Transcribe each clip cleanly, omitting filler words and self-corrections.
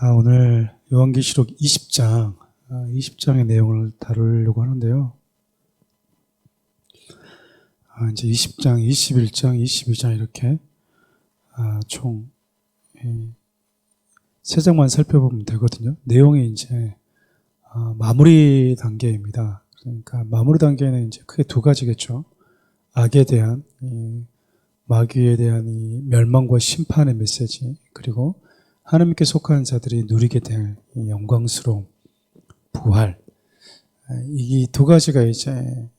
오늘 요한계시록 20장의 내용을 다루려고 하는데요. 이제 20장, 21장, 22장 이렇게 총 3장만 살펴보면 되거든요. 내용이 이제 마무리 단계입니다. 그러니까 마무리 단계는 이제 크게 두 가지겠죠. 악에 대한 마귀에 대한 이 멸망과 심판의 메시지, 그리고 하나님께 속한 자들이 누리게 될 영광스러운 부활, 이 두 가지가 이제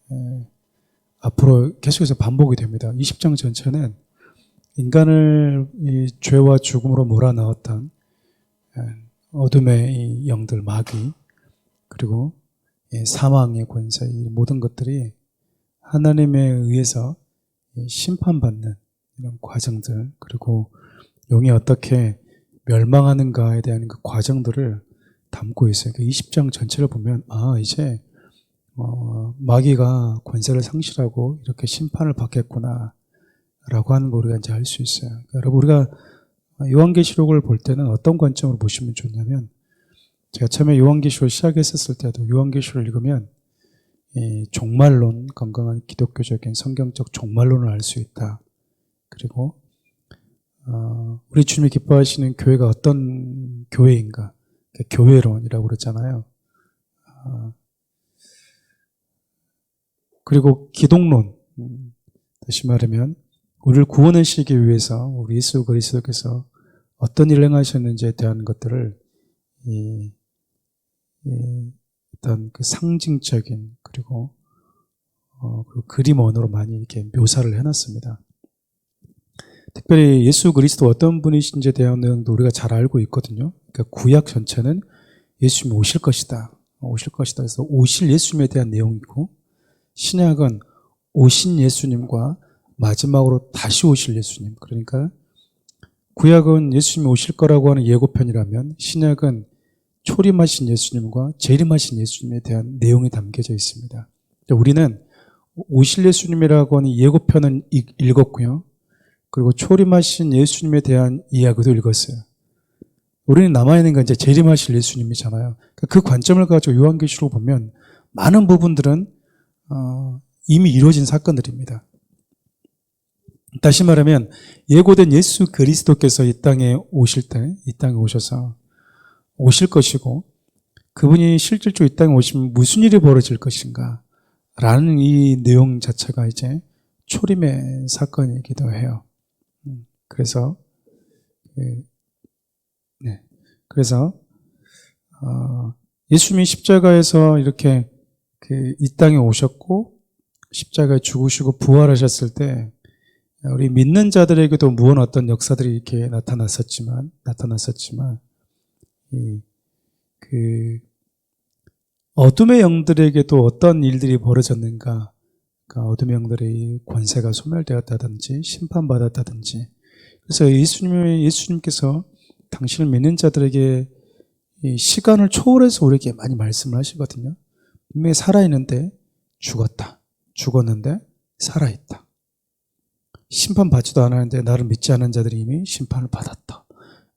앞으로 계속해서 반복이 됩니다. 20장 전체는 인간을 이 죄와 죽음으로 몰아넣었던 어둠의 이 영들, 마귀, 그리고 사망의 권세, 이 모든 것들이 하나님에 의해서 심판받는 이런 과정들, 그리고 영이 어떻게 멸망하는가에 대한 그 과정들을 담고 있어요. 그 20장 전체를 보면 이제 마귀가 권세를 상실하고 이렇게 심판을 받겠구나 라고 하는 걸 우리가 이제 알 수 있어요. 그러니까 여러분, 우리가 요한계시록을 볼 때는 어떤 관점으로 보시면 좋냐면, 제가 처음에 요한계시록을 시작했었을 때도 요한계시록을 읽으면 이 종말론, 건강한 기독교적인 성경적 종말론을 알 수 있다. 그리고 우리 주님이 기뻐하시는 교회가 어떤 교회인가, 교회론이라고 그랬잖아요. 그리고 기독론, 다시 말하면 우리를 구원하시기 위해서 우리 예수 그리스도께서 어떤 일을 행하셨는지에 대한 것들을 어떤 그 상징적인 그리고 그림 언어로 많이 이렇게 묘사를 해놨습니다. 특별히 예수 그리스도 어떤 분이신지에 대한 내용도 우리가 잘 알고 있거든요. 그러니까 구약 전체는 예수님이 오실 것이다. 그래서 오실 예수님에 대한 내용이고, 신약은 오신 예수님과 마지막으로 다시 오실 예수님. 그러니까 구약은 예수님이 오실 거라고 하는 예고편이라면, 신약은 초림하신 예수님과 재림하신 예수님에 대한 내용이 담겨져 있습니다. 우리는 오실 예수님이라고 하는 예고편은 읽었고요. 그리고 초림하신 예수님에 대한 이야기도 읽었어요. 우리는 남아있는 건 이제 재림하실 예수님이잖아요. 그 관점을 가지고 요한계시록을 보면 많은 부분들은 이미 이루어진 사건들입니다. 다시 말하면 예고된 예수 그리스도께서 이 땅에 오실 때, 이 땅에 오셔서 오실 것이고, 그분이 실질적으로 이 땅에 오시면 무슨 일이 벌어질 것인가 라는 이 내용 자체가 이제 초림의 사건이기도 해요. 그래서 예수님이 십자가에서 이렇게 이 땅에 오셨고 십자가에 죽으시고 부활하셨을 때 우리 믿는 자들에게도 무언 어떤 역사들이 이렇게 나타났었지만 어둠의 영들에게도 어떤 일들이 벌어졌는가, 그러니까 어둠의 영들의 권세가 소멸되었다든지 심판받았다든지. 그래서 예수님께서 당신을 믿는 자들에게 이 시간을 초월해서 우리에게 많이 말씀을 하시거든요. 분명히 살아있는데 죽었는데 살아있다. 심판받지도 않았는데 나를 믿지 않은 자들이 이미 심판을 받았다.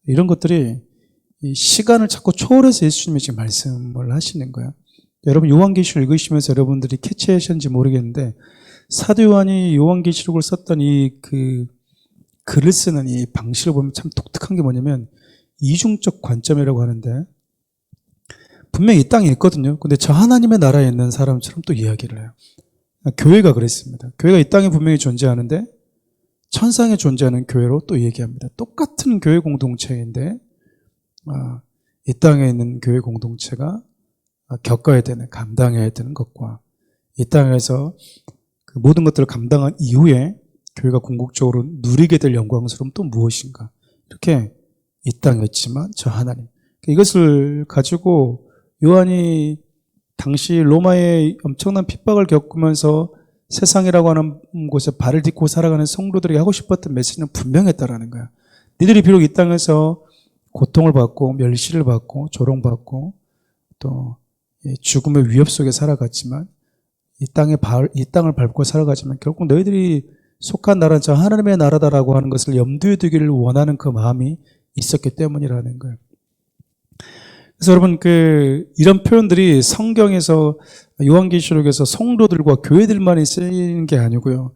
이런 것들이 이 시간을 자꾸 초월해서 예수님이 지금 말씀을 하시는 거예요. 여러분, 요한계시록 읽으시면서 여러분들이 캐치하셨는지 모르겠는데, 사도 요한이 요한계시록을 썼던 글을 쓰는 이 방식을 보면 참 독특한 게 뭐냐면 이중적 관점이라고 하는데, 분명히 이 땅에 있거든요. 근데 저 하나님의 나라에 있는 사람처럼 또 이야기를 해요. 교회가 그랬습니다. 교회가 이 땅에 분명히 존재하는데 천상에 존재하는 교회로 또 얘기합니다. 똑같은 교회 공동체인데 이 땅에 있는 교회 공동체가 겪어야 되는, 감당해야 되는 것과 이 땅에서 그 모든 것들을 감당한 이후에 교회가 궁극적으로 누리게 될 영광스러움 또 무엇인가. 이렇게 이 땅에 있지만 저 하나님. 이것을 가지고 요한이 당시 로마의 엄청난 핍박을 겪으면서 세상이라고 하는 곳에 발을 딛고 살아가는 성도들에게 하고 싶었던 메시지는 분명했다라는 거야. 니들이 비록 이 땅에서 고통을 받고 멸시를 받고 조롱받고 또 죽음의 위협 속에 살아갔지만, 이 땅을 밟고 살아가지만 결국 너희들이 속한 나라는 저 하나님의 나라다라고 하는 것을 염두에 두기를 원하는 그 마음이 있었기 때문이라는 거예요. 그래서 여러분 이런 표현들이 성경에서 요한계시록에서 성도들과 교회들만이 쓰이는 게 아니고요.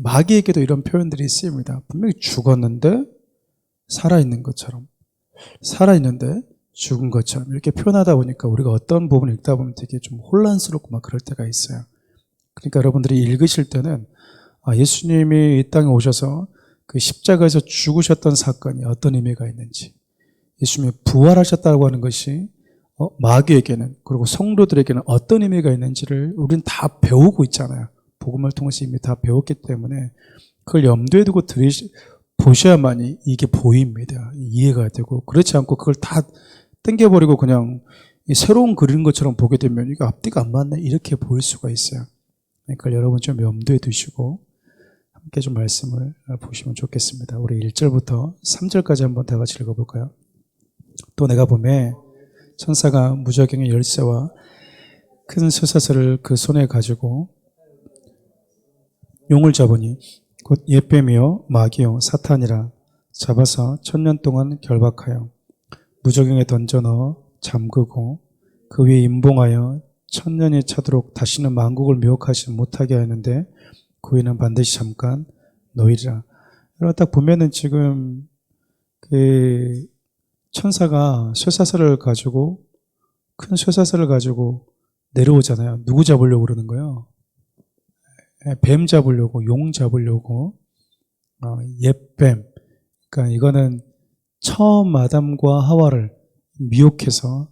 마귀에게도 이런 표현들이 쓰입니다. 분명히 죽었는데 살아있는 것처럼, 살아있는데 죽은 것처럼 이렇게 표현하다 보니까 우리가 어떤 부분을 읽다 보면 되게 좀 혼란스럽고 막 그럴 때가 있어요. 그러니까 여러분들이 읽으실 때는 예수님이 이 땅에 오셔서 그 십자가에서 죽으셨던 사건이 어떤 의미가 있는지, 예수님이 부활하셨다고 하는 것이 마귀에게는 그리고 성도들에게는 어떤 의미가 있는지를 우리는 다 배우고 있잖아요. 복음을 통해서 이미 다 배웠기 때문에 그걸 염두에 두고 보셔야만이 이게 보입니다. 이해가 되고, 그렇지 않고 그걸 다 땡겨버리고 그냥 새로운 그리는 것처럼 보게 되면 이거 앞뒤가 안 맞네 이렇게 보일 수가 있어요. 그러니까 여러분 좀 염두에 두시고 함께 좀 말씀을 보시면 좋겠습니다. 우리 1절부터 3절까지 한번 다 같이 읽어볼까요? 또 내가 보매 천사가 무저갱의 열쇠와 큰 쇠사슬을 그 손에 가지고 용을 잡으니 곧 옛뱀이요 마귀요 사탄이라 잡아서 1000년 동안 결박하여 무저갱에 던져 넣어 잠그고 그 위에 임봉하여 1000년이 차도록 다시는 만국을 미혹하지 못하게 하는데 그 위는 반드시 잠깐 놓이리라. 여러분 딱 보면은 지금 천사가 쇠사슬을 가지고 큰 쇠사슬을 가지고 내려오잖아요. 누구 잡으려고 그러는 거예요? 뱀 잡으려고, 용 잡으려고, 옛뱀. 그러니까 이거는 처음 아담과 하와를 미혹해서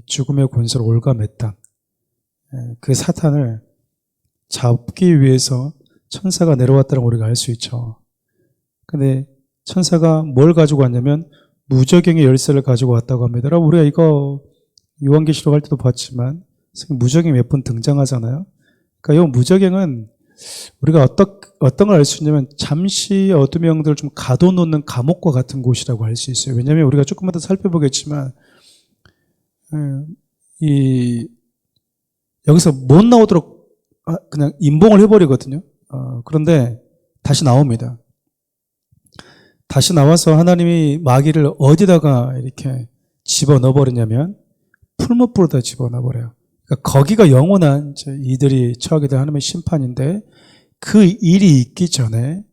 죽음의 권세로 올가맸다. 그 사탄을 잡기 위해서 천사가 내려왔다는 걸 우리가 알 수 있죠. 근데 천사가 뭘 가지고 왔냐면 무저갱의 열쇠를 가지고 왔다고 합니다. 여러분 우리가 이거 요한계시록 할 때도 봤지만 무저갱이 몇 번 등장하잖아요. 그러니까 이 무저갱은 우리가 어떤 걸 알 수 있냐면 잠시 어둠의 영들을 좀 가둬놓는 감옥과 같은 곳이라고 할 수 있어요. 왜냐하면 우리가 조금만 더 살펴보겠지만 여기서 못 나오도록 그냥 임봉을 해버리거든요. 그런데 다시 나옵니다. 다시 나와서 하나님이 마귀를 어디다가 이렇게 집어넣어버리냐면 풀무불에다 집어넣어버려요. 그러니까 거기가 영원한 이들이 처하게 된 하나님의 심판인데 그 일이 있기 전에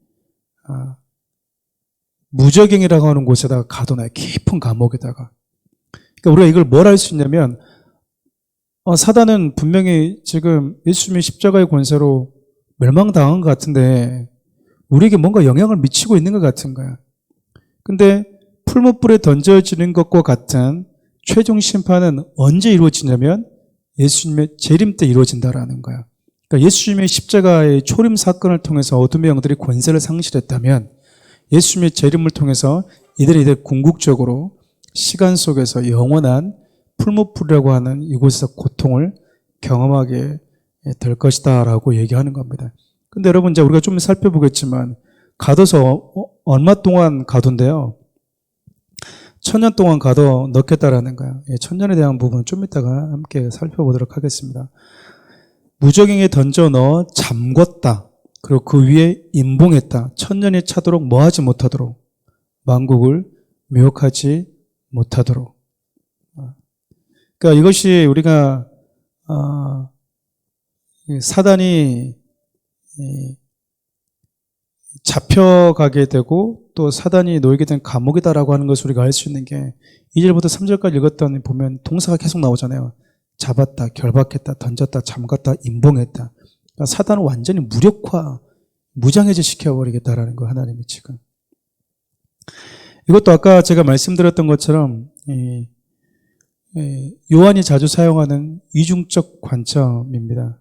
무저갱이라고 하는 곳에다가 가둬놔요. 깊은 감옥에다가. 그러니까 우리가 이걸 뭘 할 수 있냐면 사단은 분명히 지금 예수님의 십자가의 권세로 멸망당한 것 같은데 우리에게 뭔가 영향을 미치고 있는 것 같은 거야. 근데 풀무불에 던져지는 것과 같은 최종 심판은 언제 이루어지냐면 예수님의 재림 때 이루어진다라는 거야. 그러니까 예수님의 십자가의 초림 사건을 통해서 어둠의 영들이 권세를 상실했다면 예수님의 재림을 통해서 이들이 궁극적으로 시간 속에서 영원한 풀무불이라고 하는 이곳에서 고통을 경험하게 될 것이다 라고 얘기하는 겁니다. 근데 여러분 이제 우리가 좀 살펴보겠지만 가둬서 얼마 동안 가둔대요? 1000년 동안 가둬 넣겠다라는 거예요. 1000년에 대한 부분은 좀 이따가 함께 살펴보도록 하겠습니다. 무저갱에 던져 넣어 잠궜다. 그리고 그 위에 임봉했다. 1000년이 차도록 뭐하지 못하도록, 만국을 미혹하지 못하도록. 그러니까 이것이 우리가 사단이 잡혀가게 되고 또 사단이 놓이게 된 감옥이다라고 하는 것을 우리가 알 수 있는 게 2절부터 3절까지 읽었더니 보면 동사가 계속 나오잖아요. 잡았다, 결박했다, 던졌다, 잠갔다, 임봉했다. 그러니까 사단을 완전히 무력화, 무장해제 시켜버리겠다라는 거 하나님이 지금. 이것도 아까 제가 말씀드렸던 것처럼 요한이 자주 사용하는 이중적 관점입니다.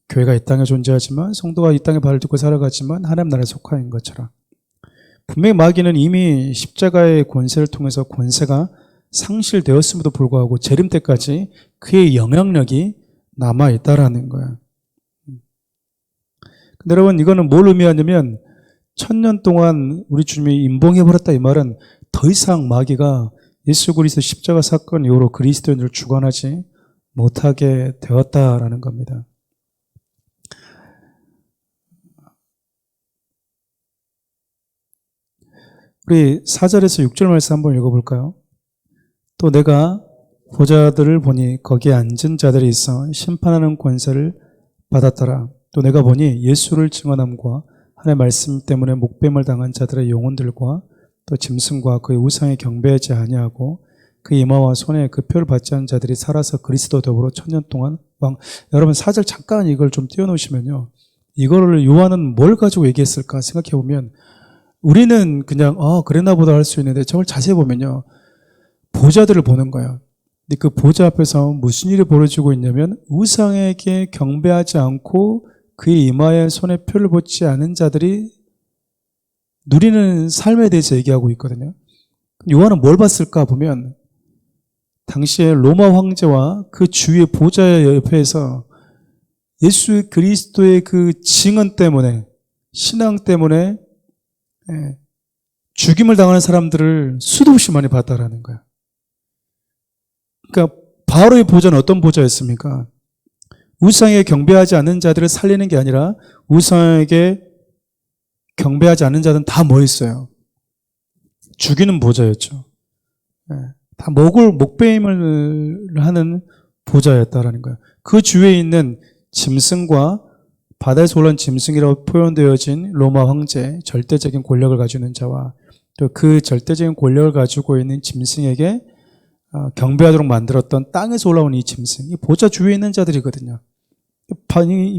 교회가 이 땅에 존재하지만 성도가 이 땅에 발을 딛고 살아가지만 하나님 나라에 속하는 것처럼 분명히 마귀는 이미 십자가의 권세를 통해서 권세가 상실되었음에도 불구하고 재림 때까지 그의 영향력이 남아있다라는 거야. 근데 여러분 이거는 뭘 의미하냐면 1000년 동안 우리 주님이 임봉해버렸다 이 말은 더 이상 마귀가 예수 그리스도 십자가 사건 이후로 그리스도인들을 주관하지 못하게 되었다라는 겁니다. 우리 4절에서 6절 말씀 한번 읽어볼까요? 또 내가 보좌들을 보니 거기에 앉은 자들이 있어 심판하는 권세를 받았더라. 또 내가 보니 예수를 증언함과 하나님의 말씀 때문에 목뱀을 당한 자들의 영혼들과 또 짐승과 그의 우상에 경배하지 아니하고 그 이마와 손에 그 표를 받지 않은 자들이 살아서 그리스도 더불어 1000년 동안 여러분 4절 잠깐 이걸 좀 띄워놓으시면요, 이거를 요한은 뭘 가지고 얘기했을까 생각해보면 우리는 그냥 그랬나 보다 할 수 있는데 저걸 자세히 보면요, 보좌들을 보는 거예요. 근데 그 보좌 앞에서 무슨 일이 벌어지고 있냐면 우상에게 경배하지 않고 그의 이마에 손에 표를 받지 않은 자들이 누리는 삶에 대해서 얘기하고 있거든요. 요한은 뭘 봤을까 보면 당시에 로마 황제와 그 주위의 보좌 옆에서 예수 그리스도의 그 증언 때문에, 신앙 때문에 죽임을 당하는 사람들을 수도 없이 많이 봤다라는 거야. 그러니까 바로의 보좌는 어떤 보좌였습니까? 우상에 경배하지 않는 자들을 살리는 게 아니라 우상에게 경배하지 않는 자들은 다 뭐 했어요? 죽이는 보좌였죠. 다 목배임을 하는 보좌였다라는 거예요. 그 주위에 있는 짐승과 바다에서 올라온 짐승이라고 표현되어진 로마 황제, 절대적인 권력을 가지고 있는 자와 또 그 절대적인 권력을 가지고 있는 짐승에게 경배하도록 만들었던 땅에서 올라온 이 짐승, 이 보좌 주위에 있는 자들이거든요.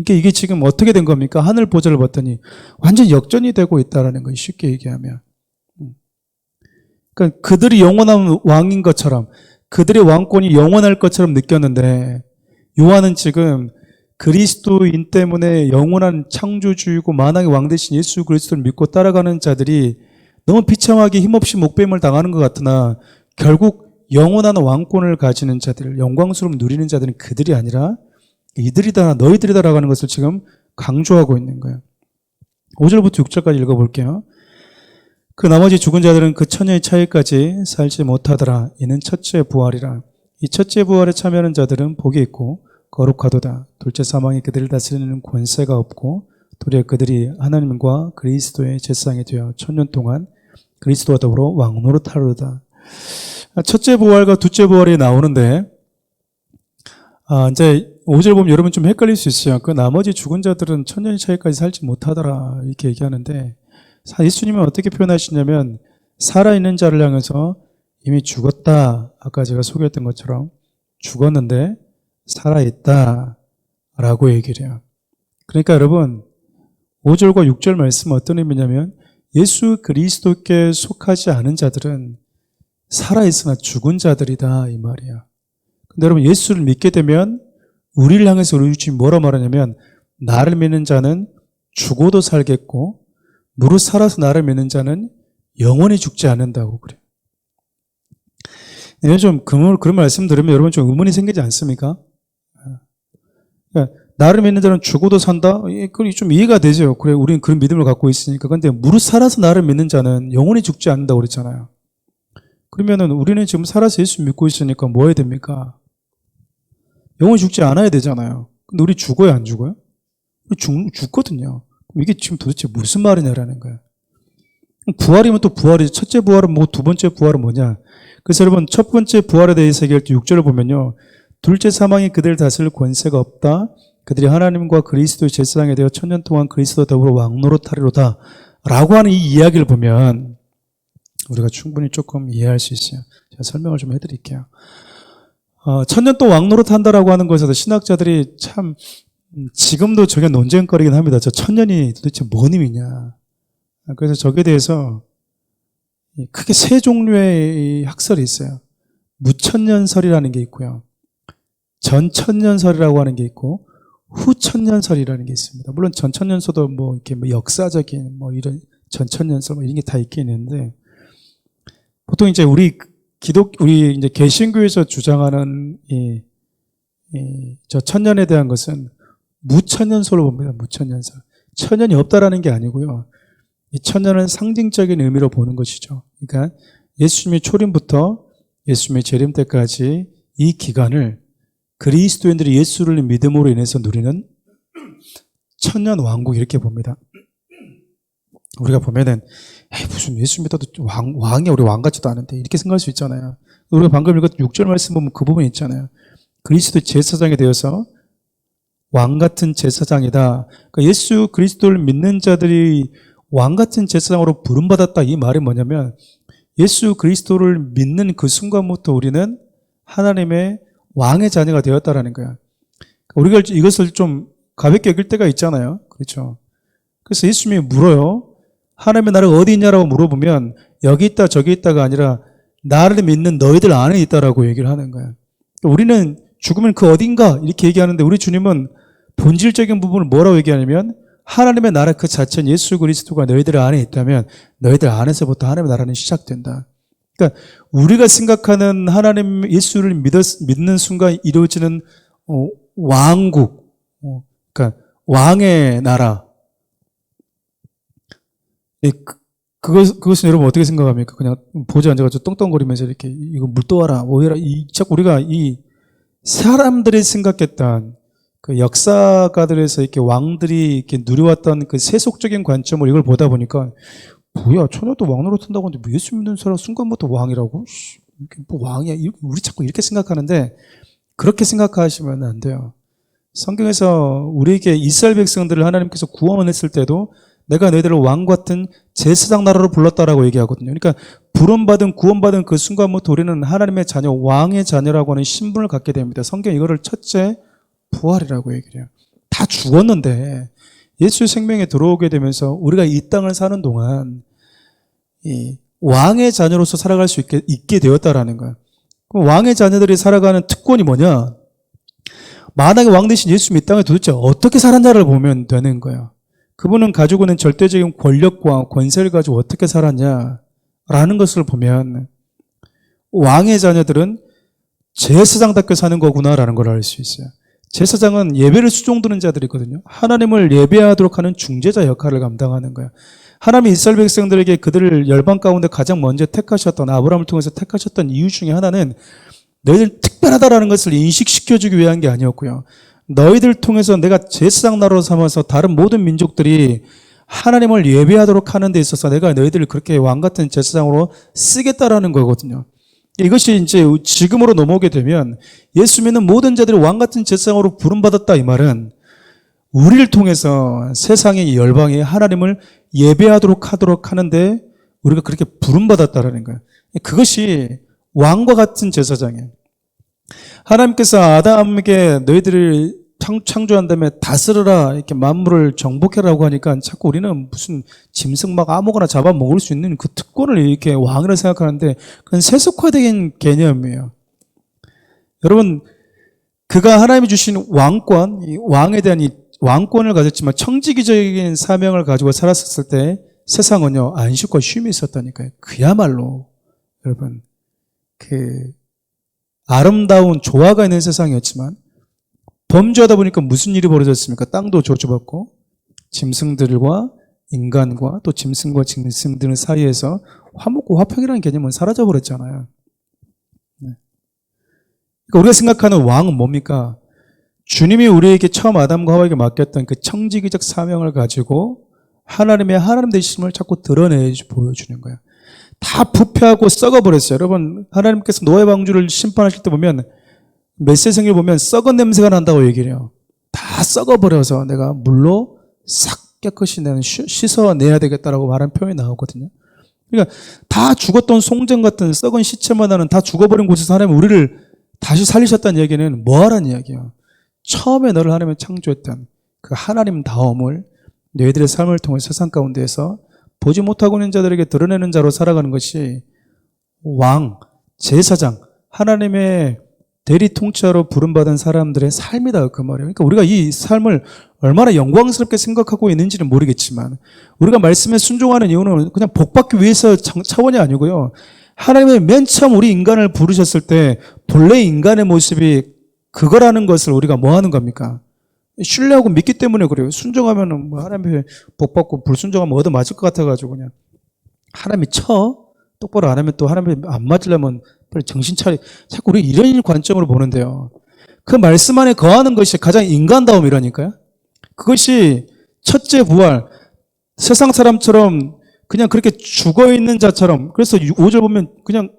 이게 지금 어떻게 된 겁니까? 하늘 보좌를 봤더니 완전 역전이 되고 있다라는 거예요. 쉽게 얘기하면. 그러니까 그들이 영원한 왕인 것처럼, 그들의 왕권이 영원할 것처럼 느꼈는데 요한은 지금 그리스도인 때문에 영원한 창조주이고 만왕의 왕 대신 예수 그리스도를 믿고 따라가는 자들이 너무 비참하게 힘없이 목배임을 당하는 것 같으나 결국 영원한 왕권을 가지는 자들, 영광스러움 누리는 자들은 그들이 아니라 이들이다, 너희들이다라고 하는 것을 지금 강조하고 있는 거예요. 5절부터 6절까지 읽어볼게요. 그 나머지 죽은 자들은 그 천년의 차이까지 살지 못하더라. 이는 첫째 부활이라. 이 첫째 부활에 참여하는 자들은 복이 있고 거룩하도다. 둘째 사망이 그들을 다스리는 권세가 없고 도리어 그들이 하나님과 그리스도의 제사장이 되어 1000년 동안 그리스도와 더불어 왕노릇하리로다. 첫째 부활과 둘째 부활이 나오는데 이제 5절 보면 여러분 좀 헷갈릴 수 있어요. 그 나머지 죽은 자들은 1000년의 차이까지 살지 못하더라 이렇게 얘기하는데 예수님은 어떻게 표현하시냐면 살아있는 자를 향해서 이미 죽었다, 아까 제가 소개했던 것처럼 죽었는데 살아있다 라고 얘기를 해요. 그러니까 여러분 5절과 6절 말씀은 어떤 의미냐면 예수 그리스도께 속하지 않은 자들은 살아있으나 죽은 자들이다 이 말이야. 근데 여러분 예수를 믿게 되면 우리를 향해서 우리 주님이 뭐라 말하냐면 나를 믿는 자는 죽어도 살겠고 무릇 살아서 나를 믿는 자는 영원히 죽지 않는다고 그래요. 좀 그런 말씀 들으면 여러분 좀 의문이 생기지 않습니까? 그러니까 나를 믿는 자는 죽어도 산다? 그게 좀 이해가 되죠. 그래, 우리는 그런 믿음을 갖고 있으니까. 근데 무릇 살아서 나를 믿는 자는 영원히 죽지 않는다고 그랬잖아요. 그러면은 우리는 지금 살아서 예수 믿고 있으니까 뭐 해야 됩니까? 영원히 죽지 않아야 되잖아요. 근데 우리 죽어요, 안 죽어요? 우리 죽거든요. 그럼 이게 지금 도대체 무슨 말이냐라는 거예요. 부활이면 또 부활이지. 첫째 부활은 뭐, 두 번째 부활은 뭐냐. 그래서 여러분, 첫 번째 부활에 대해서 얘기할 때 6절을 보면요. 둘째 사망이 그들을 다스릴 권세가 없다. 그들이 하나님과 그리스도의 제사장이 되어 1000년 동안 그리스도 더불어 왕노릇하리로다. 라고 하는 이 이야기를 보면 우리가 충분히 조금 이해할 수 있어요. 제가 설명을 좀 해드릴게요. 1000년 동안 왕노릇한다라고 하는 것에서 신학자들이 참 지금도 저게 논쟁거리긴 합니다. 저 1000년이 도대체 뭔 의미냐. 그래서 저기에 대해서 크게 세 종류의 학설이 있어요. 무천년설이라는 게 있고요. 전천년설이라고 하는 게 있고 후천년설이라는 게 있습니다. 물론 전천년설도 뭐 이렇게 뭐 역사적인 뭐 이런 전천년설 뭐 이런 게 다 있긴 있는데 보통 이제 우리 이제 개신교에서 주장하는 저 천년에 대한 것은 무천년설로 봅니다. 무천년설. 천년이 없다라는 게 아니고요. 이 천년은 상징적인 의미로 보는 것이죠. 그러니까 예수님의 초림부터 예수님의 재림 때까지 이 기간을 그리스도인들이 예수를 믿음으로 인해서 누리는 천년 왕국 이렇게 봅니다. 우리가 보면은 에이, 무슨 예수 믿어도 왕이야, 우리 왕 같지도 않은데 이렇게 생각할 수 있잖아요. 우리가 방금 읽었던 6절 말씀 보면 그 부분 있잖아요. 그리스도의 제사장이 되어서 왕 같은 제사장이다. 그러니까 예수 그리스도를 믿는 자들이 왕 같은 제사장으로 부름받았다. 이 말이 뭐냐면 예수 그리스도를 믿는 그 순간부터 우리는 하나님의 왕의 자녀가 되었다라는 거야. 우리가 이것을 좀 가볍게 여길 때가 있잖아요. 그렇죠. 그래서 예수님이 물어요. 하나님의 나라가 어디 있냐라고 물어보면 여기 있다 저기 있다가 아니라 나를 믿는 너희들 안에 있다라고 얘기를 하는 거야. 우리는 죽으면 그 어딘가 이렇게 얘기하는데 우리 주님은 본질적인 부분을 뭐라고 얘기하냐면 하나님의 나라 그 자체는 예수 그리스도가 너희들 안에 있다면 너희들 안에서부터 하나님의 나라는 시작된다. 그러니까 우리가 생각하는 하나님 예수를 믿는 순간 이루어지는 왕국, 그러니까 왕의 나라. 그것은 여러분 어떻게 생각합니까? 그냥 보지 앉아가지고 떵떵거리면서 이렇게 이거 물 떠와라, 뭐 해라. 자꾸 우리가 이 사람들이 생각했던 그 역사가들에서 이렇게 왕들이 이렇게 누려왔던 그 세속적인 관점을 이걸 보다 보니까 뭐야, 처녀도 왕 노릇한다고 하는데 뭐 예수 믿는 사람 순간부터 왕이라고? 이게 뭐 왕이야? 우리 자꾸 이렇게 생각하는데 그렇게 생각하시면 안 돼요. 성경에서 우리에게 이스라엘 백성들을 하나님께서 구원했을 때도 내가 너희들을 왕 같은 제사장 나라로 불렀다라고 얘기하거든요. 그러니까 부름받은 구원받은 그 순간부터 우리는 하나님의 자녀, 왕의 자녀라고 하는 신분을 갖게 됩니다. 성경 이거를 첫째 부활이라고 얘기를 해요. 다 죽었는데 예수의 생명에 들어오게 되면서 우리가 이 땅을 사는 동안 이 왕의 자녀로서 살아갈 수 있게 되었다라는 거예요. 그럼 왕의 자녀들이 살아가는 특권이 뭐냐? 만약에 왕 대신 예수 이 땅에 도대체 어떻게 살았냐를 보면 되는 거예요. 그분은 가지고 있는 절대적인 권력과 권세를 가지고 어떻게 살았냐라는 것을 보면 왕의 자녀들은 제사장답게 사는 거구나라는 걸 알 수 있어요. 제사장은 예배를 수종드는 자들이거든요. 하나님을 예배하도록 하는 중재자 역할을 감당하는 거예요. 하나님이 이스라엘 백성들에게 그들을 열방 가운데 가장 먼저 택하셨던 아브라함을 통해서 택하셨던 이유 중에 하나는 너희들 특별하다라는 것을 인식시켜주기 위한 게 아니었고요. 너희들 통해서 내가 제사장 나라로 삼아서 다른 모든 민족들이 하나님을 예배하도록 하는 데 있어서 내가 너희들을 그렇게 왕 같은 제사장으로 쓰겠다라는 거거든요. 이것이 이제 지금으로 넘어오게 되면 예수 믿는 모든 자들이 왕 같은 제사장으로 부름받았다 이 말은 우리를 통해서 세상의 열방이 하나님을 예배하도록 하는데 우리가 그렇게 부름받았다라는 거예요. 그것이 왕과 같은 제사장이에요. 하나님께서 아담에게 너희들을 창조한 다음에 다스려라 이렇게 만물을 정복해라고 하니까 자꾸 우리는 무슨 짐승 막 아무거나 잡아먹을 수 있는 그 특권을 이렇게 왕이라 생각하는데 그건 세속화된 개념이에요. 여러분, 그가 하나님이 주신 왕권, 이 왕에 대한 이 왕권을 가졌지만 청지기적인 사명을 가지고 살았을 때 세상은요 안식과 쉼이 있었다니까요. 그야말로 여러분 그 아름다운 조화가 있는 세상이었지만 범죄하다 보니까 무슨 일이 벌어졌습니까? 땅도 저주받고 짐승들과 인간과 또 짐승과 짐승들 사이에서 화목과 화평이라는 개념은 사라져버렸잖아요. 그러니까 우리가 생각하는 왕은 뭡니까? 주님이 우리에게 처음 아담과 하와에게 맡겼던 그 청지기적 사명을 가지고 하나님의 하나님 되심을 자꾸 드러내 보여주는 거예요. 다 부패하고 썩어버렸어요. 여러분, 하나님께서 노아의 방주를 심판하실 때 보면 메시지성을 보면 썩은 냄새가 난다고 얘기를 해요. 다 썩어버려서 내가 물로 싹 깨끗이 씻어내야 되겠다라고 말하는 표현이 나오거든요. 그러니까 다 죽었던 송정 같은 썩은 시체만 하는 다 죽어버린 곳에서 하나님 우리를 다시 살리셨다는 얘기는 뭐하라는 이야기예요. 처음에 너를 하나님이 창조했던 그 하나님다움을 너희들의 삶을 통해 세상 가운데에서 보지 못하고 있는 자들에게 드러내는 자로 살아가는 것이 왕, 제사장, 하나님의 대리 통치자로 부름받은 사람들의 삶이다 그 말이에요. 그러니까 우리가 이 삶을 얼마나 영광스럽게 생각하고 있는지는 모르겠지만 우리가 말씀에 순종하는 이유는 그냥 복받기 위해서 차원이 아니고요. 하나님의 맨 처음 우리 인간을 부르셨을 때 본래 인간의 모습이 그거라는 것을 우리가 뭐 하는 겁니까? 신뢰하고 믿기 때문에 그래요. 순종하면은 뭐 하나님의 복받고 불순종하면 얻어맞을 것 같아가지고 그냥 하나님이 똑바로 안 하면 또 하나님이 안 맞으려면 빨리 정신 차리. 자꾸 우리 이런 관점으로 보는데요. 그 말씀 안에 거하는 것이 가장 인간다움이라니까요. 그것이 첫째 부활, 세상 사람처럼 그냥 그렇게 죽어 있는 자처럼, 그래서 5절 보면 그냥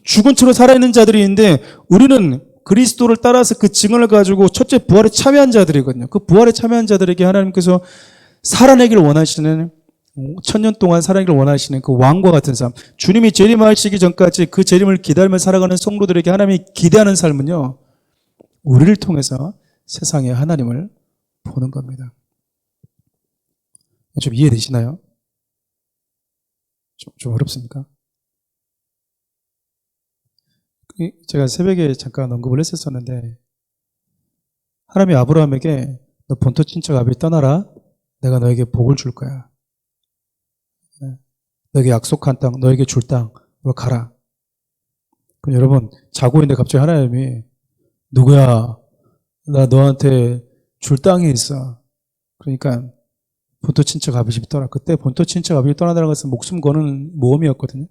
죽은 채로 살아있는 자들이 있는데 우리는 그리스도를 따라서 그 증언을 가지고 첫째 부활에 참여한 자들이거든요. 그 부활에 참여한 자들에게 하나님께서 살아내기를 원하시는, 천년 동안 살아내기를 원하시는 그 왕과 같은 삶, 주님이 재림하시기 전까지 그 재림을 기다리며 살아가는 성도들에게 하나님이 기대하는 삶은요, 우리를 통해서 세상에 하나님을 보는 겁니다. 좀 이해되시나요? 좀 어렵습니까? 제가 새벽에 잠깐 언급을 했었었는데, 하나님이 아브라함에게 너 본토 친척 아비 떠나라. 내가 너에게 복을 줄 거야. 너에게 약속한 땅, 너에게 줄 땅으로 가라. 그럼 여러분, 자고 있는데 갑자기 하나님이 누구야? 나 너한테 줄 땅이 있어. 그러니까 본토 친척 아비집이 떠나. 그때 본토 친척 아비집이 떠나다는 것은 목숨 거는 모험이었거든요.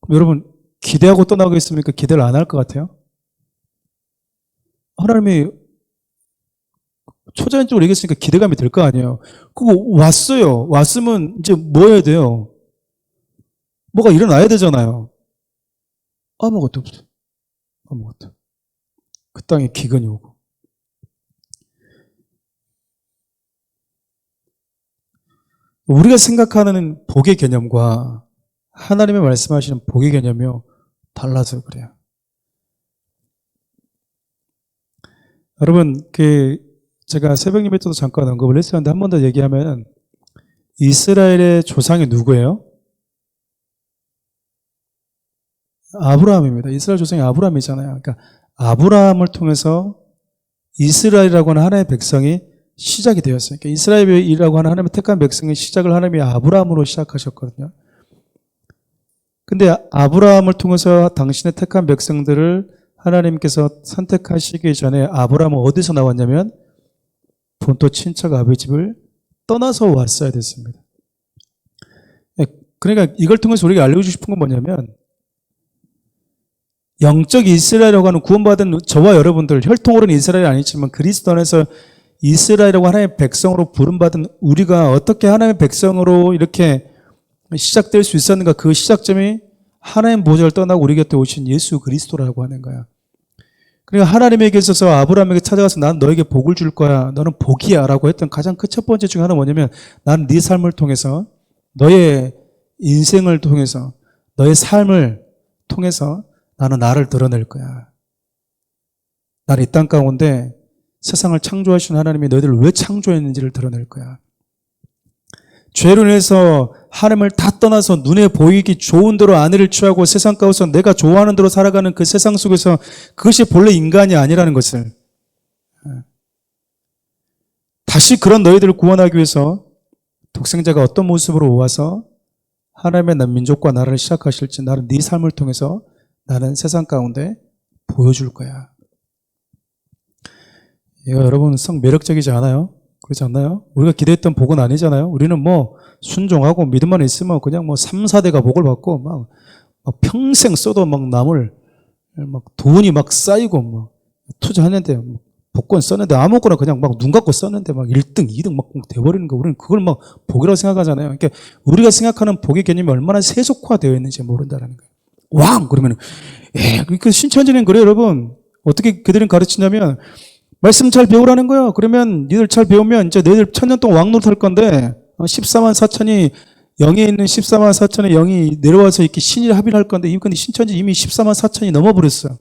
그럼 여러분, 기대하고 떠나고 있습니까? 기대를 안 할 것 같아요? 하나님이 초자연적으로 얘기했으니까 기대감이 들 거 아니에요. 그거 왔어요. 왔으면 이제 뭐 해야 돼요? 뭐가 일어나야 되잖아요. 아무것도 없어요. 아무것도. 그 땅에 기근이 오고. 우리가 생각하는 복의 개념과 하나님의 말씀하시는 복의 개념이요, 달라서 그래요. 여러분, 제가 새벽 예배 때도 잠깐 언급을 했었는데 한 번 더 얘기하면, 이스라엘의 조상이 누구예요? 아브라함입니다. 이스라엘 조상이 아브라함이잖아요. 그러니까 아브라함을 통해서 이스라엘이라고 하는 하나의 백성이 시작이 되었어요. 그러니까 이스라엘이라고 하는 하나님의 택한 백성의 시작을 하나님이 아브라함으로 시작하셨거든요. 근데 아브라함을 통해서 당신의 택한 백성들을 하나님께서 선택하시기 전에 아브라함은 어디서 나왔냐면 본토 친척 아비집을 떠나서 왔어야 됐습니다. 그러니까 이걸 통해서 우리가 알려주고 싶은 건 뭐냐면, 영적 이스라엘이라고 하는 구원받은 저와 여러분들, 혈통으로는 이스라엘이 아니지만 그리스도 안에서 이스라엘이라고 하나님의 백성으로 부름받은 우리가 어떻게 하나님의 백성으로 이렇게 시작될 수 있었는가? 그 시작점이 하나님 보좌를 떠나고 우리 곁에 오신 예수 그리스도라고 하는 거야. 그러니까 하나님에게 있어서 아브라함에게 찾아가서 난 너에게 복을 줄 거야. 너는 복이야. 라고 했던 가장 큰 첫 번째 중에 하나는 뭐냐면, 나는 네 삶을 통해서, 너의 인생을 통해서, 너의 삶을 통해서 나는 나를 드러낼 거야. 나는 이 땅 가운데 세상을 창조하신 하나님이 너희들을 왜 창조했는지를 드러낼 거야. 죄로 인해서 하나님을 다 떠나서 눈에 보이기 좋은 대로 아내를 취하고 세상 가운데서 내가 좋아하는 대로 살아가는 그 세상 속에서 그것이 본래 인간이 아니라는 것을, 다시 그런 너희들을 구원하기 위해서 독생자가 어떤 모습으로 와서 하나님의 민족과 나라를 시작하실지 나는 네 삶을 통해서 나는 세상 가운데 보여줄 거야. 이거 여러분 성 매력적이지 않아요? 그렇지 않나요? 우리가 기대했던 복은 아니잖아요. 우리는 뭐 순종하고 믿음만 있으면 그냥 뭐 3, 4대가 복을 받고 막 평생 써도 막 남을 막 돈이 막 쌓이고 막 투자했는데 복권 썼는데 아무거나 그냥 막 눈 감고 썼는데 막 1등, 2등 막 돼버리는 거, 우리는 그걸 막 복이라고 생각하잖아요. 그러니까 우리가 생각하는 복의 개념이 얼마나 세속화되어 있는지 모른다는 거예요. 왕! 그러면은, 그러니까 신천지는 그래요, 여러분. 어떻게 그들은 가르치냐면, 말씀 잘 배우라는 거예요. 그러면 니들 잘 배우면 이제 너희들 천년 동안 왕 노릇 할 건데 14만 4천이 영에 있는 14만 4천의 영이 내려와서 이렇게 신일 합의를 할 건데, 근데 신천지 이미 14만 4천이 넘어버렸어요.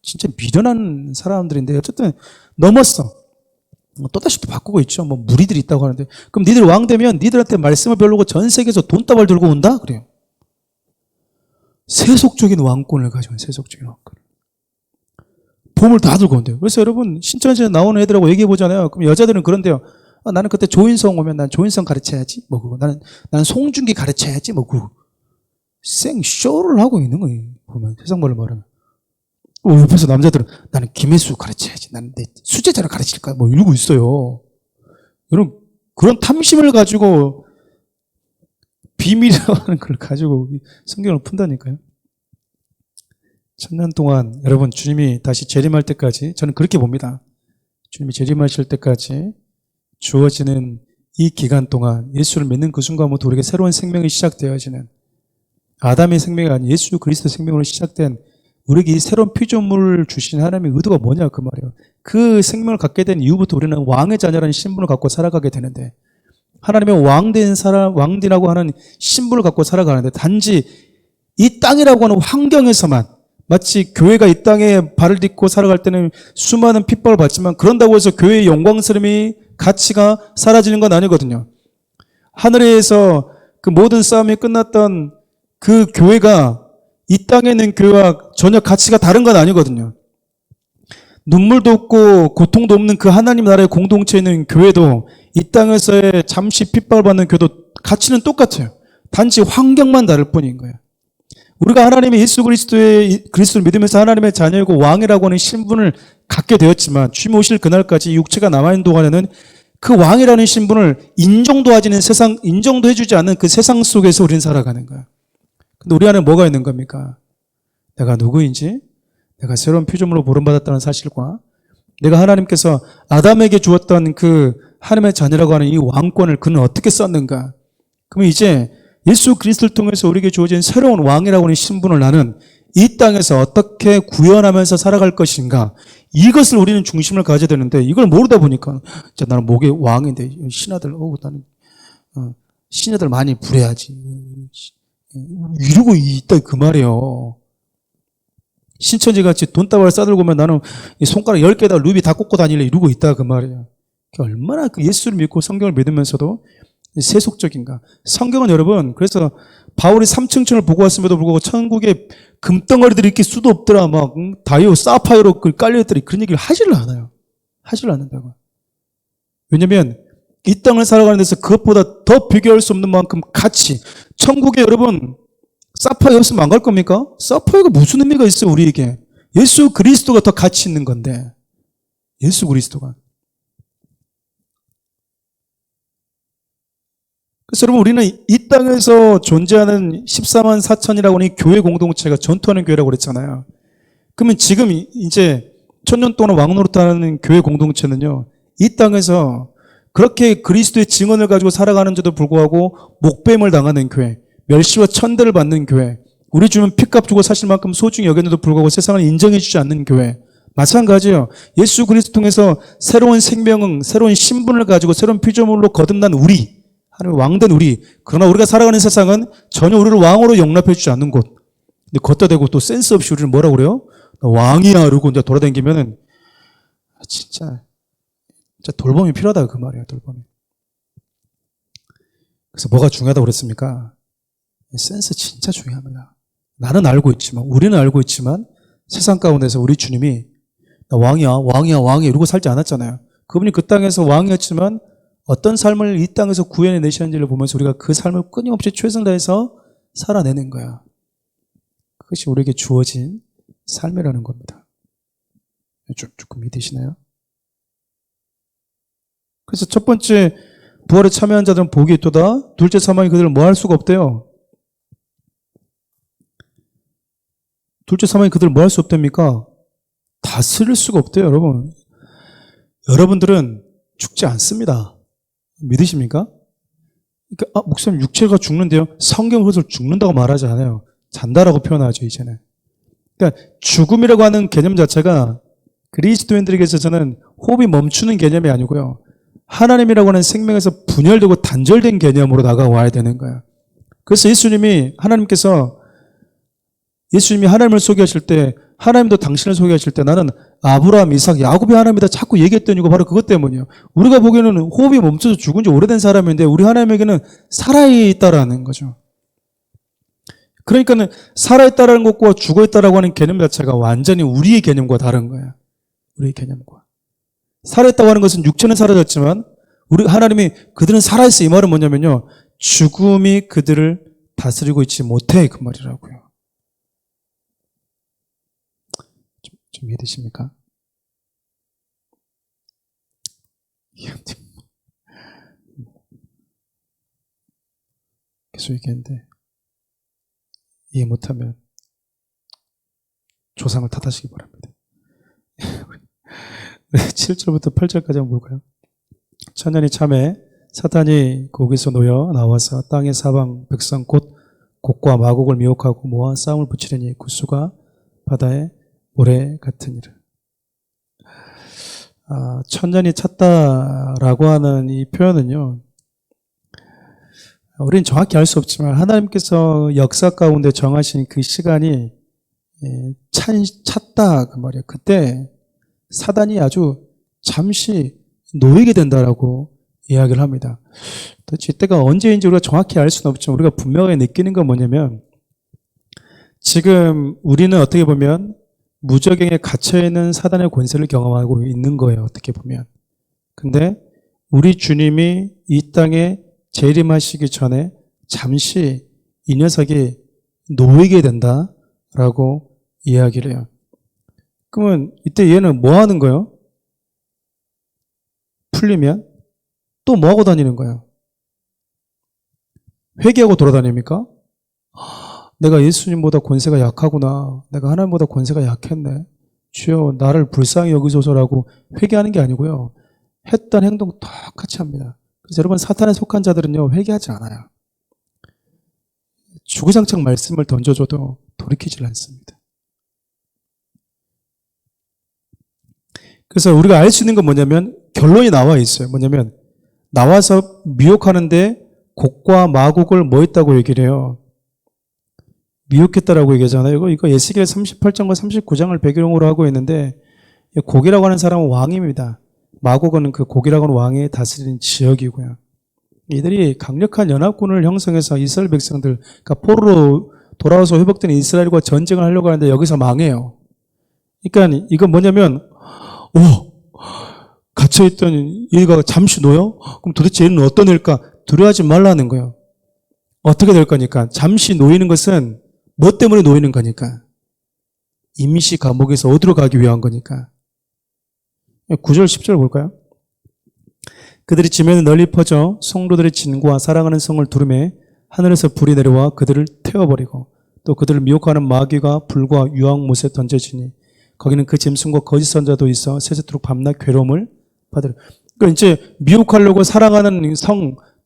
진짜 미련한 사람들인데 어쨌든 넘었어. 또다시 또 바꾸고 있죠. 뭐 무리들이 있다고 하는데, 그럼 니들 왕 되면 니들한테 말씀을 배우려고 전 세계에서 돈다발 들고 온다? 그래요. 세속적인 왕권을 가지고, 세속적인 왕권. 보물 다 들고 온대요. 그래서 여러분, 신천지에 나오는 애들하고 얘기해보잖아요. 그럼 여자들은 그런데요. 나는 그때 조인성 오면 난 조인성 가르쳐야지. 뭐, 그거. 나는 송중기 가르쳐야지. 뭐, 그거. 생쇼를 하고 있는 거예요. 보면, 세상 말로 말하면. 옆에서 남자들은 나는 김혜수 가르쳐야지. 나는 내 수제자를 가르칠 거야. 뭐, 이러고 있어요. 여러분, 그런 탐심을 가지고 비밀이라고 하는 걸 가지고 성경을 푼다니까요. 천년 동안 여러분, 주님이 다시 재림할 때까지, 저는 그렇게 봅니다. 주님이 재림하실 때까지 주어지는 이 기간 동안 예수를 믿는 그 순간부터 우리에게 새로운 생명이 시작되어지는 아담의 생명이 아닌 예수 그리스도 생명으로 시작된 우리에게 이 새로운 피조물을 주신 하나님의 의도가 뭐냐 그 말이에요. 그 생명을 갖게 된 이후부터 우리는 왕의 자녀라는 신분을 갖고 살아가게 되는데 하나님의 왕된 사람, 왕디라고 하는 신분을 갖고 살아가는데 단지 이 땅이라고 하는 환경에서만 마치 교회가 이 땅에 발을 딛고 살아갈 때는 수많은 핍박을 받지만 그런다고 해서 교회의 영광스러움이 가치가 사라지는 건 아니거든요. 하늘에서 그 모든 싸움이 끝났던 그 교회가 이 땅에 있는 교회와 전혀 가치가 다른 건 아니거든요. 눈물도 없고 고통도 없는 그 하나님 나라의 공동체에 있는 교회도 이 땅에서의 잠시 핍박을 받는 교회도 가치는 똑같아요. 단지 환경만 다를 뿐인 거예요. 우리가 하나님의 예수 그리스도를 믿으면서 하나님의 자녀이고 왕이라고 하는 신분을 갖게 되었지만 주님 오실 그날까지 육체가 남아있는 동안에는 그 왕이라는 신분을 인정도 해주지 않는 그 세상 속에서 우리는 살아가는 거예요. 근데 우리 안에 뭐가 있는 겁니까? 내가 누구인지, 내가 새로운 피조물로 부름받았다는 사실과 내가 하나님께서 아담에게 주었던 그 하나님의 자녀라고 하는 이 왕권을 그는 어떻게 썼는가? 그러면 이제 예수 그리스도를 통해서 우리에게 주어진 새로운 왕이라고 하는 신분을 나는 이 땅에서 어떻게 구현하면서 살아갈 것인가? 이것을 우리는 중심을 가져야 되는데 이걸 모르다 보니까 나는 목의 왕인데 신하들 나는 신하들 많이 부려야지 이러고 있다 그 말이에요. 신천지같이 돈다발을 싸들고 오면 나는 손가락 10개에다 루비 다 꽂고 다닐래 이러고 있다 그 말이에요. 얼마나 그 예수를 믿고 성경을 믿으면서도 세속적인가. 성경은 여러분 그래서 바울이 삼층천을 보고 왔음에도 불구하고 천국에 금덩어리들이 이렇게 수도 없더라 막 다이오 사파이어로 깔려있더라 그런 얘기를 하지를 않아요. 하지를 않는다고. 왜냐면 이 땅을 살아가는 데서 그것보다 더 비교할 수 없는 만큼 가치. 천국에 여러분 사파이어 없으면 안 갈 겁니까? 사파이어가 무슨 의미가 있어요 우리에게. 예수 그리스도가 더 가치 있는 건데. 예수 그리스도가. 그래서 여러분 우리는 이 땅에서 존재하는 14만 4천이라고 하는 이 교회 공동체가 전투하는 교회라고 그랬잖아요. 그러면 지금 이제 천년 동안 왕노릇하는 교회 공동체는요. 이 땅에서 그렇게 그리스도의 증언을 가지고 살아가는데도 불구하고 목배임을 당하는 교회, 멸시와 천대를 받는 교회, 우리 주면 피값 주고 사실 만큼 소중히 여겼는데도 불구하고 세상을 인정해 주지 않는 교회. 마찬가지예요. 예수 그리스도 통해서 새로운 생명은 새로운 신분을 가지고 새로운 피조물로 거듭난 우리, 하나님의 왕된 우리. 그러나 우리가 살아가는 세상은 전혀 우리를 왕으로 용납해 주지 않는 곳. 근데 걷다 대고 또 센스 없이 우리는 뭐라고 그래요? 나 왕이야 이러고 이제 돌아다니면은 진짜 돌봄이 필요하다 그 말이에요. 돌봄이. 그래서 뭐가 중요하다고 그랬습니까? 센스 진짜 중요합니다. 나는 알고 있지만 우리는 알고 있지만 세상 가운데서 우리 주님이 나 왕이야 이러고 살지 않았잖아요. 그분이 그 땅에서 왕이었지만 어떤 삶을 이 땅에서 구현해 내시는지를 보면서 우리가 그 삶을 끊임없이 최선을 다해서 살아내는 거야. 그것이 우리에게 주어진 삶이라는 겁니다. 조금 믿으시나요? 그래서 첫 번째 부활에 참여한 자들은 복이 있도다. 둘째 사망이 그들을 뭐 할 수가 없대요. 둘째 사망이 그들을 뭐 할 수 없답니까? 다스릴 수가 없대요, 여러분. 여러분들은 죽지 않습니다. 믿으십니까? 그러니까 목사님 육체가 죽는데요. 성경 그것을 죽는다고 말하지 않아요. 잔다라고 표현하죠, 이제는. 그러니까 죽음이라고 하는 개념 자체가 그리스도인들에게 있어서는 호흡이 멈추는 개념이 아니고요. 하나님이라고 하는 생명에서 분열되고 단절된 개념으로 다가와야 되는 거예요. 그래서 하나님께서 예수님이 하나님을 소개하실 때 하나님도 당신을 소개하실 때 나는 아브라함, 이삭, 야곱의 하나님이다 자꾸 얘기했던 이유가 바로 그것 때문이에요. 우리가 보기에는 호흡이 멈춰서 죽은 지 오래된 사람인데 우리 하나님에게는 살아있다라는 거죠. 그러니까는 살아있다라는 것과 죽어있다라고 하는 개념 자체가 완전히 우리의 개념과 다른 거예요. 우리의 개념과. 살아있다고 하는 것은 육체는 사라졌지만 우리 하나님이 그들은 살아있어 이 말은 뭐냐면요. 죽음이 그들을 다스리고 있지 못해 그 말이라고요. 좀 이해되십니까? 계속 얘기했는데 이해 못하면 조상을 탓하시기 바랍니다. 7절부터 8절까지 한번 볼까요? 천년이 참에 사탄이 거기서 놓여 나와서 땅의 사방 백성 곧 곡과 마곡을 미혹하고 모아 싸움을 붙이려니 그 수가 바다의 모래 같으니라. 천년이 찼다라고 하는 이 표현은요, 우리는 정확히 알 수 없지만 하나님께서 역사 가운데 정하신 그 시간이 찼다 그 말이에요. 그때 사단이 아주 잠시 놓이게 된다라고 이야기를 합니다. 도대체 이때가 언제인지 우리가 정확히 알 수는 없지만 우리가 분명하게 느끼는 건 뭐냐면, 지금 우리는 어떻게 보면 무적행에 갇혀있는 사단의 권세를 경험하고 있는 거예요. 어떻게 보면. 근데 우리 주님이 이 땅에 재림하시기 전에 잠시 이 녀석이 놓이게 된다라고 이야기를 해요. 그러면 이때 얘는 뭐 하는 거예요? 풀리면 또 뭐 하고 다니는 거예요? 회개하고 돌아다닙니까? 내가 예수님보다 권세가 약하구나. 내가 하나님보다 권세가 약했네. 주여 나를 불쌍히 여기소서라고 회개하는 게 아니고요. 했던 행동 똑같이 합니다. 그래서 여러분, 사탄에 속한 자들은요, 회개하지 않아요. 주구장창 말씀을 던져줘도 돌이키질 않습니다. 그래서 우리가 알 수 있는 건 뭐냐면, 결론이 나와 있어요. 뭐냐면, 나와서 미혹하는데 곡과 마곡을 뭐 했다고 얘기를 해요? 미혹했다라고 얘기하잖아요. 이거 에스겔 38장과 39장을 배경으로 하고 있는데, 곡이라고 하는 사람은 왕입니다. 마곡은 그 곡이라고 하는 왕이 다스리는 지역이고요. 이들이 강력한 연합군을 형성해서 이스라엘 백성들, 그러니까 포로로 돌아와서 회복된 이스라엘과 전쟁을 하려고 하는데 여기서 망해요. 그러니까 이건 뭐냐면, 갇혀있던 얘가 잠시 놓여? 그럼 도대체 얘는 어떤 애일까? 두려워하지 말라는 거예요. 어떻게 될 거니까? 잠시 놓이는 것은 뭐 때문에 놓이는 거니까? 임시 감옥에서 어디로 가기 위한 거니까? 9절 10절 볼까요? 그들이 지면에 널리 퍼져 성도들의 진과 사랑하는 성을 두르매 하늘에서 불이 내려와 그들을 태워버리고 또 그들을 미혹하는 마귀가 불과 유황못에 던져지니 거기는 그 짐승과 거짓 선자도 있어 세세토록 밤낮 괴로움을 받으려. 그러니까 이제 미혹하려고 사랑하는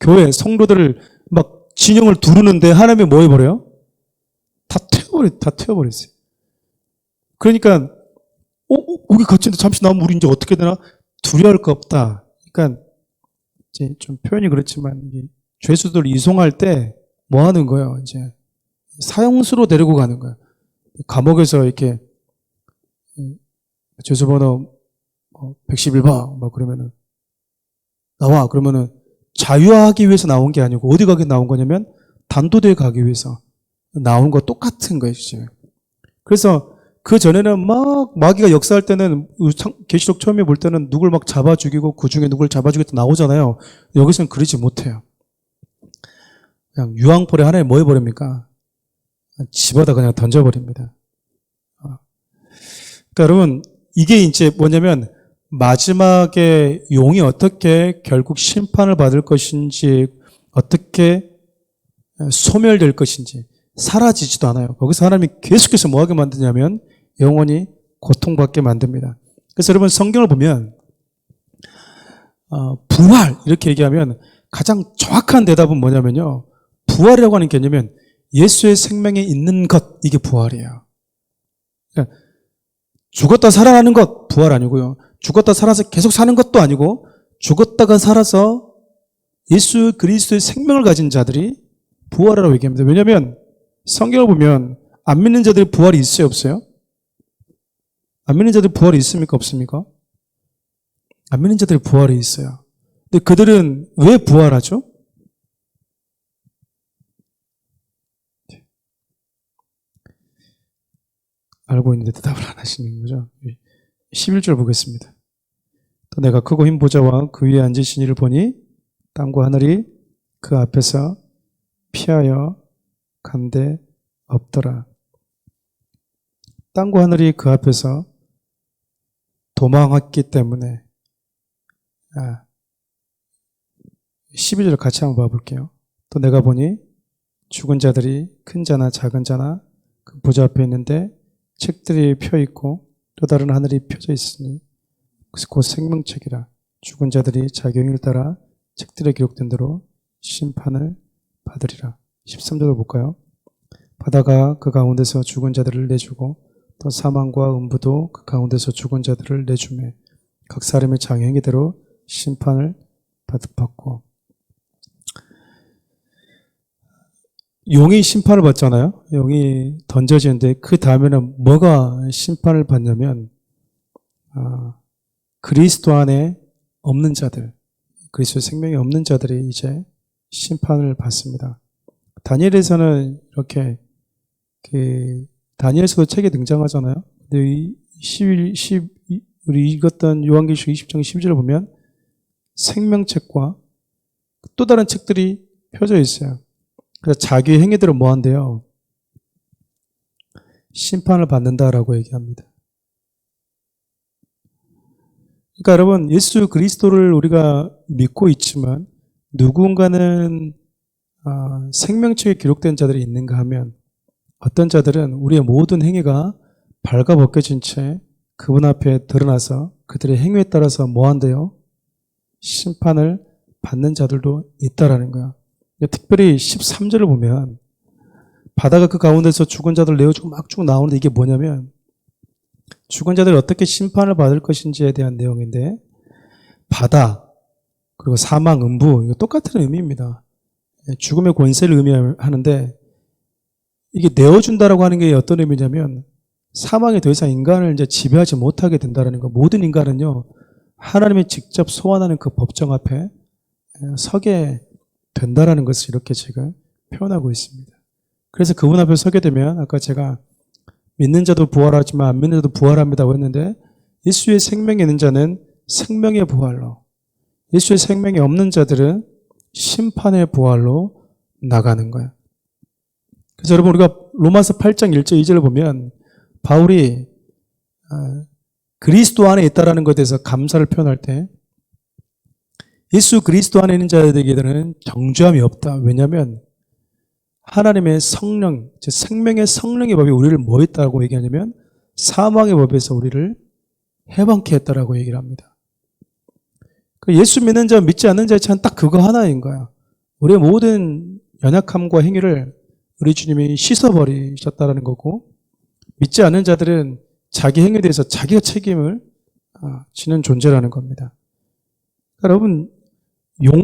교회, 성도들을 막 진영을 두르는데 하나님이 뭐 해버려요? 다 태워버렸어요. 그러니까, 거기 갇힌데 잠시 나오면 우리 이제 어떻게 되나? 두려워할 거 없다. 그러니까, 이제 좀 표현이 그렇지만, 죄수들 이송할 때 뭐 하는 거예요? 이제, 사형수로 데리고 가는 거예요. 감옥에서 이렇게, 죄수번호 111번, 막 그러면은, 나와. 그러면은, 자유하기 위해서 나온 게 아니고, 어디 가기 나온 거냐면, 단도대에 가기 위해서 나온 거 똑같은 거예요, 지금. 그래서, 그 전에는 막 마귀가 역사할 때는 계시록 처음에 볼 때는 누굴 막 잡아 죽이고 그 중에 누굴 잡아 죽이고 나오잖아요. 여기서는 그러지 못해요. 그냥 유황불에 하나에 뭐 해버립니까? 집어다 그냥 던져버립니다. 그러니까 여러분, 이게 이제 뭐냐면 마지막에 용이 어떻게 결국 심판을 받을 것인지, 어떻게 소멸될 것인지, 사라지지도 않아요. 거기서 하나님이 계속해서 뭐하게 만드냐면 영원히 고통받게 만듭니다. 그래서 여러분, 성경을 보면 부활 이렇게 얘기하면 가장 정확한 대답은 뭐냐면요, 부활이라고 하는 개념은 예수의 생명에 있는 것, 이게 부활이에요. 그러니까 죽었다 살아나는 것 부활 아니고요, 죽었다 살아서 계속 사는 것도 아니고, 죽었다가 살아서 예수 그리스도의 생명을 가진 자들이 부활이라고 얘기합니다. 왜냐하면 성경을 보면 안 믿는 자들이 부활이 있어요, 없어요? 안 믿는 자들이 부활이 있습니까, 없습니까? 안 믿는 자들이 부활이 있어요. 근데 그들은 왜 부활하죠? 알고 있는데 대답을 안 하시는 거죠. 11절 보겠습니다. 또 내가 크고 흰 보좌와 그 위에 앉으신 이를 보니 땅과 하늘이 그 앞에서 피하여 간데 없더라. 땅과 하늘이 그 앞에서 도망했기 때문에. 12절 같이 한번 봐볼게요. 또 내가 보니 죽은 자들이 큰 자나 작은 자나 그 보좌 앞에 있는데 책들이 펴있고 또 다른 하늘이 펴져 있으니 곧 생명책이라. 죽은 자들이 자기 행위를 따라 책들에 기록된 대로 심판을 받으리라. 13절을 볼까요? 바다가 그 가운데서 죽은 자들을 내주고 또 사망과 음부도 그 가운데서 죽은 자들을 내주매 각 사람의 자기 행위대로 심판을 받고. 용이 심판을 받잖아요. 용이 던져지는데 그 다음에는 뭐가 심판을 받냐면 그리스도 안에 없는 자들, 그리스도 생명이 없는 자들이 이제 심판을 받습니다. 다니엘에서는 이렇게 다니엘서도 책에 등장하잖아요. 근데 우리 읽었던 요한계시록 20장 12절을 보면 생명책과 또 다른 책들이 펴져 있어요. 그래서 자기 행위대로 뭐 한대요? 심판을 받는다라고 얘기합니다. 그러니까 여러분, 예수 그리스도를 우리가 믿고 있지만 누군가는 생명책에 기록된 자들이 있는가 하면 어떤 자들은 우리의 모든 행위가 발가벗겨진 채 그분 앞에 드러나서 그들의 행위에 따라서 뭐 한대요? 심판을 받는 자들도 있다라는 거야. 특별히 13절을 보면 바다가 그 가운데서 죽은 자들을 내어주고 막 쭉 나오는데 이게 뭐냐면 죽은 자들이 어떻게 심판을 받을 것인지에 대한 내용인데 바다 그리고 사망, 음부 이거 똑같은 의미입니다. 죽음의 권세를 의미하는데 이게 내어준다라고 하는 게 어떤 의미냐면 사망이 더 이상 인간을 이제 지배하지 못하게 된다는 거. 모든 인간은요 하나님이 직접 소환하는 그 법정 앞에 서게 된다라는 것을 이렇게 지금 표현하고 있습니다. 그래서 그분 앞에 서게 되면 아까 제가 믿는 자도 부활하지만 안 믿는 자도 부활합니다고 했는데 예수의 생명이 있는 자는 생명의 부활로, 예수의 생명이 없는 자들은 심판의 부활로 나가는 거예요. 그래서 여러분 우리가 로마서 8장 1절 2절을 보면 바울이 그리스도 안에 있다라는 것에 대해서 감사를 표현할 때 예수 그리스도 안에 있는 자들에게는 정죄함이 없다. 왜냐하면 하나님의 성령, 즉 생명의 성령의 법이 우리를 뭐 했다고 얘기하냐면 사망의 법에서 우리를 해방케 했다라고 얘기를 합니다. 예수 믿는 자, 믿지 않는 자의 차이는 딱 그거 하나인 거야. 우리의 모든 연약함과 행위를 우리 주님이 씻어버리셨다라는 거고 믿지 않는 자들은 자기 행위에 대해서 자기가 책임을 지는 존재라는 겁니다. 여러분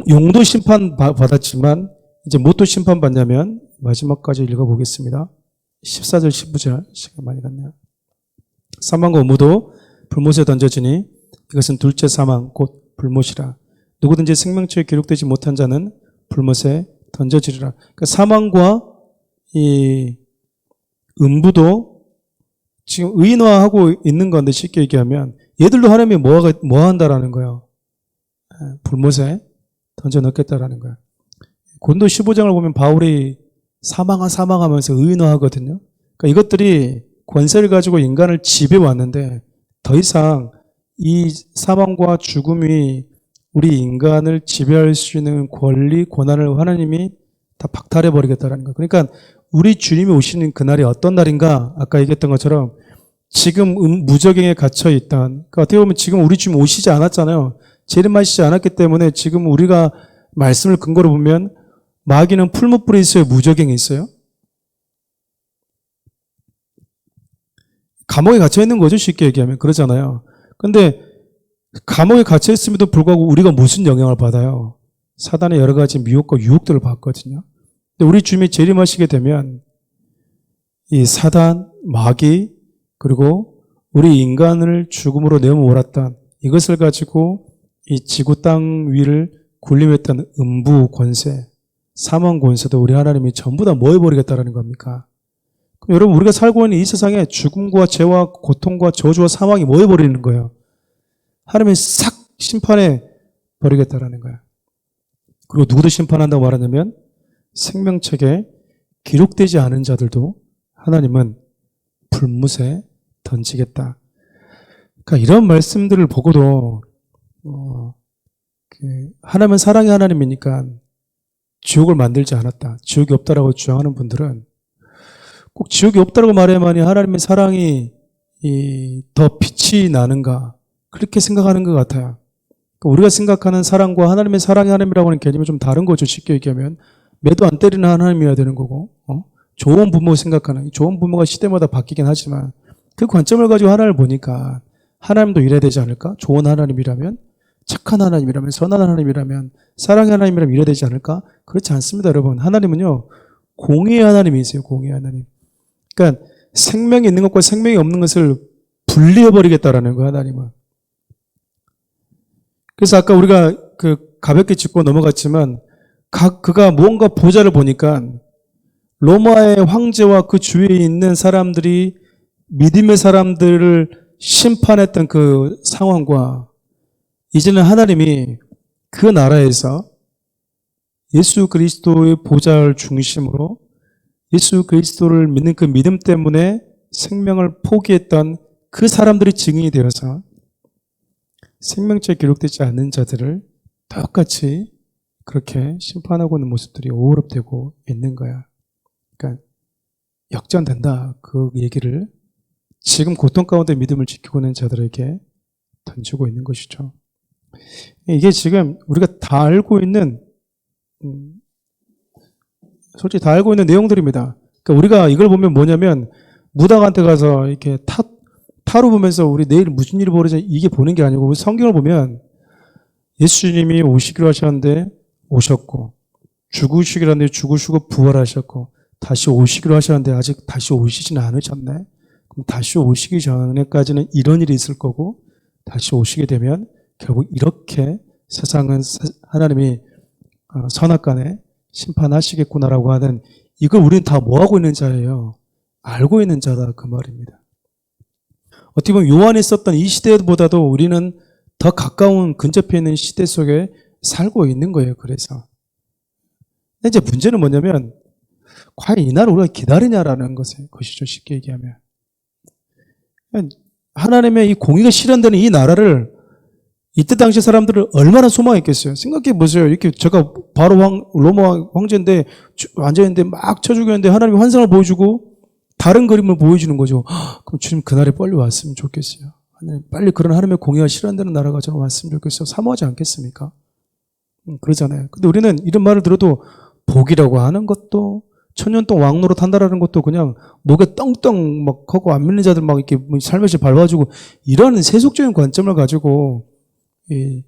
용도 심판 받았지만 이제 뭐또 심판 받냐면 마지막까지 읽어보겠습니다. 14절 15절 시간 많이 갔네요. 사망과 음부도 불못에 던져지니 이것은 둘째 사망 곧 불못이라. 누구든지 생명책에 기록되지 못한 자는 불못에 던져지리라. 그러니까 사망과 이 음부도 지금 의인화하고 있는 건데 쉽게 얘기하면 얘들도 하나님이 뭐 한다라는 거예요. 불못에 던져 넣겠다라는 거예요. 고린도 15장을 보면 바울이 사망하면서 의인화하거든요. 그러니까 이것들이 권세를 가지고 인간을 지배해 왔는데 더 이상 이 사망과 죽음이 우리 인간을 지배할 수 있는 권리, 권한을 하나님이 다 박탈해 버리겠다라는 거예요. 그러니까 우리 주님이 오시는 그날이 어떤 날인가? 아까 얘기했던 것처럼 지금 무저갱에 갇혀 있던, 그러니까 어떻게 보면 지금 우리 주님 오시지 않았잖아요. 재림하시지 않았기 때문에 지금 우리가 말씀을 근거로 보면 마귀는 풀무불에 있어요? 무저갱에 있어요? 감옥에 갇혀 있는 거죠. 쉽게 얘기하면. 그러잖아요. 근데 감옥에 갇혀 있음에도 불구하고 우리가 무슨 영향을 받아요? 사단의 여러 가지 미혹과 유혹들을 받거든요. 근데 우리 주님이 재림하시게 되면 이 사단, 마귀, 그리고 우리 인간을 죽음으로 내어몰았던 이것을 가지고 이 지구 땅 위를 군림했던 음부 권세, 사망 권세도 우리 하나님이 전부 다 뭐 해버리겠다라는 겁니까? 그럼 여러분 우리가 살고 있는 이 세상에 죽음과 죄와 고통과 저주와 사망이 뭐 해버리는 거예요? 하나님이 싹 심판해 버리겠다라는 거예요. 그리고 누구도 심판한다고 말하냐면 생명책에 기록되지 않은 자들도 하나님은 불못에 던지겠다. 그러니까 이런 말씀들을 보고도 하나님은 사랑의 하나님이니까 지옥을 만들지 않았다. 지옥이 없다라고 주장하는 분들은 꼭 지옥이 없다라고 말해야만이 하나님의 사랑이 더 빛이 나는가 그렇게 생각하는 것 같아요. 우리가 생각하는 사랑과 하나님의 사랑의 하나님이라고 하는 개념이 좀 다른 거죠. 쉽게 얘기하면 매도 안 때리는 하나님이어야 되는 거고, 좋은 부모 생각하는, 좋은 부모가 시대마다 바뀌긴 하지만 그 관점을 가지고 하나님을 보니까 하나님도 이래야 되지 않을까? 좋은 하나님이라면, 착한 하나님이라면, 선한 하나님이라면, 사랑의 하나님이라면 이래야 되지 않을까? 그렇지 않습니다, 여러분. 하나님은요, 공의의 하나님이세요, 공의의 하나님. 그러니까 생명이 있는 것과 생명이 없는 것을 분리해버리겠다라는 거예요, 하나님은. 그래서 아까 우리가 가볍게 짚고 넘어갔지만, 그가 무언가 보좌를 보니까 로마의 황제와 그 주위에 있는 사람들이 믿음의 사람들을 심판했던 그 상황과 이제는 하나님이 그 나라에서 예수 그리스도의 보좌를 중심으로 예수 그리스도를 믿는 그 믿음 때문에 생명을 포기했던 그 사람들이 증인이 되어서 생명책에 기록되지 않는 자들을 똑같이 그렇게 심판하고 있는 모습들이 오버랩되고 있는 거야. 그러니까 역전된다. 그 얘기를 지금 고통 가운데 믿음을 지키고 있는 자들에게 던지고 있는 것이죠. 이게 지금 우리가 다 알고 있는 솔직히 다 알고 있는 내용들입니다. 그러니까 우리가 이걸 보면 뭐냐면 무당한테 가서 이렇게 타로 보면서 우리 내일 무슨 일이 벌어져 이게 보는 게 아니고 성경을 보면 예수님이 오시기로 하셨는데 오셨고 죽으시기로 하는데 죽으시고 부활하셨고 다시 오시기로 하셨는데 아직 다시 오시지는 않으셨네. 그럼 다시 오시기 전에까지는 이런 일이 있을 거고 다시 오시게 되면 결국 이렇게 세상은 하나님이 선악간에 심판하시겠구나라고 하는 이걸 우리는 다 뭐하고 있는 자예요? 알고 있는 자다 그 말입니다. 어떻게 보면 요한이 썼던 이 시대보다도 우리는 더 가까운 근접해 있는 시대 속에 살고 있는 거예요. 그래서 근데 이제 문제는 뭐냐면 과연 이 날을 우리가 기다리냐라는 것이죠. 쉽게 얘기하면 하나님의 이 공의가 실현되는 이 나라를 이때 당시 사람들은 얼마나 소망했겠어요. 생각해 보세요. 이렇게 제가 바로 로마 황제인데 앉아있는데 막 쳐 죽였는데 하나님이 환상을 보여주고 다른 그림을 보여주는 거죠. 그럼 주님 그날이 빨리 왔으면 좋겠어요. 하나님 빨리 그런 하나님의 공의가 실현되는 나라가 좀 왔으면 좋겠어요. 사모하지 않겠습니까? 그러잖아요. 근데 우리는 이런 말을 들어도 복이라고 하는 것도 천년동 왕노릇 한다라는 것도 그냥 목에 떵떵 막 하고 안 믿는 자들 막 이렇게 살며시 밟아주고 이런 세속적인 관점을 가지고 이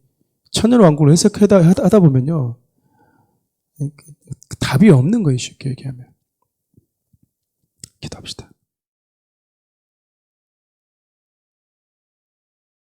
천년왕국을 해석하다 보면요 답이 없는 거예요. 쉽게 얘기하면. 기도합시다.